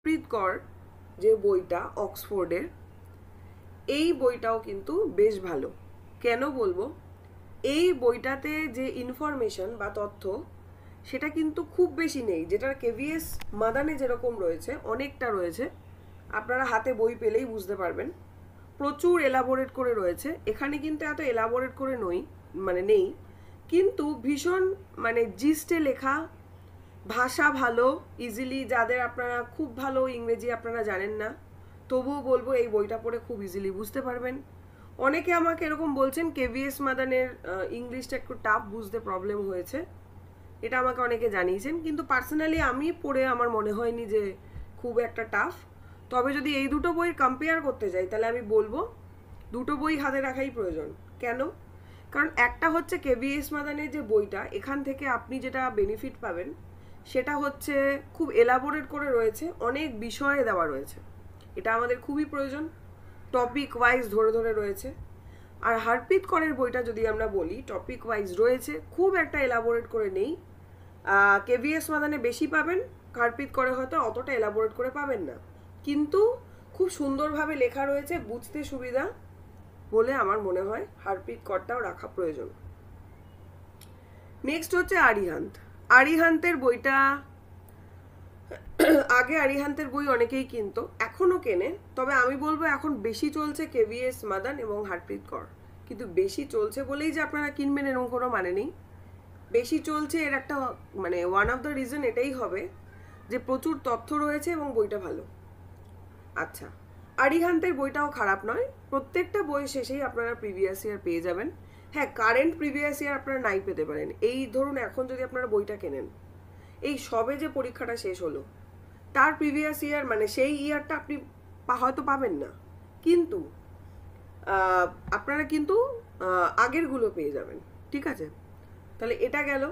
হরপ্রীত কর যে বইটা অক্সফোর্ডের, এই বইটাও কিন্তু বেশ ভালো। কেন বলবো, এই বইটাতে যে ইনফরমেশন বা তথ্য সেটা কিন্তু খুব বেশি নেই, যেটা কেভিএস মাদানে যেরকম রয়েছে অনেকটা রয়েছে। আপনারা হাতে বই পেলেই বুঝতে পারবেন, প্রচুর এলাবোরেট করে রয়েছে। এখানে কিন্তু এত এলাবোরেট করে নেই, কিন্তু ভীষণ জিস্টে লেখা, ভাষা ভালো, ইজিলি, যাদের আপনারা খুব ভালো ইংরেজি আপনারা জানেন না তবুও বলবো এই বইটা পড়ে খুব ইজিলি বুঝতে পারবেন। অনেকে আমাকে এরকম বলছেন কেভিএস মাদানের ইংলিশটা একটু টাফ, বুঝতে প্রবলেম হয়েছে, এটা আমাকে অনেকে জানিয়েছেন, কিন্তু পার্সোনালি আমি পড়ে আমার মনে হয়নি যে খুব একটা টাফ। তবে যদি এই দুটো বই কম্পেয়ার করতে যাই তাহলে আমি বলবো দুটো বই হাতে রাখাই প্রয়োজন। কেন? কারণ একটা হচ্ছে কেভিএস মাদানের যে বইটা, এখান থেকে আপনি যেটা বেনিফিট পাবেন সেটা হচ্ছে খুব এলাবোরেট করে রয়েছে, অনেক বিষয়ে দেওয়া রয়েছে, এটা আমাদের খুবই প্রয়োজন, টপিক ওয়াইজ ধরে ধরে রয়েছে। আর হরপ্রীত করের বইটা যদি আমরা বলি, টপিক ওয়াইজ রয়েছে, খুব একটা এলাবোরেট করে নেই। কেভিএস মাদানে বেশি পাবেন, হরপ্রীত করে হয়তো অতটা এলাবোরেট করে পাবেন না, কিন্তু খুব সুন্দরভাবে লেখা রয়েছে, বুঝতে সুবিধা বলে আমার মনে হয় হরপ্রীত করটাও রাখা প্রয়োজন। নেক্সট হচ্ছে আরিহান্ত। আরিহান্তের বইটা আগে আরিহান্তের বই অনেকেই কিনতো, এখনো কেনে, তবে আমি বলবো এখন বেশি চলছে কেভিএস মাদান এবং হরপ্রীত কর। কিন্তু বেশি চলছে বলেই যে আপনারা কিনবেন এরকম কোনো মানে নেই। বেশি চলছে এর একটা ওয়ান অফ দ্য রিজন এটাই হবে যে প্রচুর তথ্য রয়েছে এবং বইটা ভালো। আচ্ছা, আরিহান্তের বইটাও খারাপ নয়, প্রত্যেকটা বই শেষেই আপনারা প্রিভিয়াস ইয়ার পেয়ে যাবেন। হ্যাঁ, কারেন্ট প্রিভিয়াস ইয়ার আপনারা নাই পেতে পারেন। এই ধরুন এখন যদি আপনারা বইটা কেনেন, এই সবে যে পরীক্ষাটা শেষ হলো তার প্রিভিয়াস ইয়ার সেই ইয়ারটা আপনি হয়তো পাবেন না, কিন্তু আপনারা কিন্তু আগেরগুলো পেয়ে যাবেন। ঠিক আছে, তাহলে এটা গেল।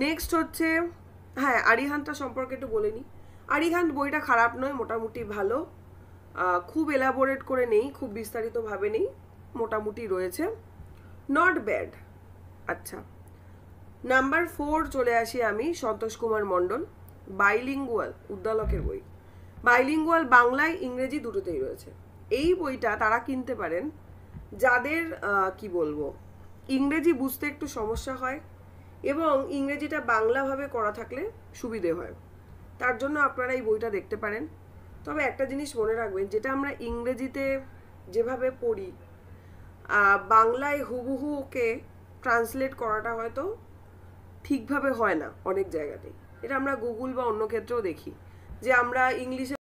নেক্সট হচ্ছে, হ্যাঁ, আরিহান্তটা সম্পর্কে একটু বলে নিই। আরিহান্ত বইটা খারাপ নয়, মোটামুটি ভালো, খুব এলাবোরেট করে নেই, খুব বিস্তারিতভাবে নেই, মোটামুটি রয়েছে, নট ব্যাড। আচ্ছা, নাম্বার 4 চলে আসি আমি, সন্তোষ কুমার মণ্ডল, বাইলিঙ্গুয়াল, উদ্দালকের বই। বাইলিঙ্গুয়াল বাংলায় ইংরেজি দুটোতেই রয়েছে। এই বইটা তারা কিনতে পারেন যাদের কি বলবো, ইংরেজি বুঝতে একটু সমস্যা হয় এবং ইংরেজিটা বাংলাভাবে করা থাকলে সুবিধে হয়, তার জন্য আপনারা এই বইটা দেখতে পারেন। তবে একটা জিনিস মনে রাখবেন, যেটা আমরা ইংরেজিতে যেভাবে পড়ি, বাংলায় হুবহু ওকে ট্রান্সলেট করাটা হয়তো ঠিকভাবে হয় না অনেক জায়গাতেই। এটা আমরা গুগল বা অন্য ক্ষেত্রেও দেখি যে আমরা ইংলিশে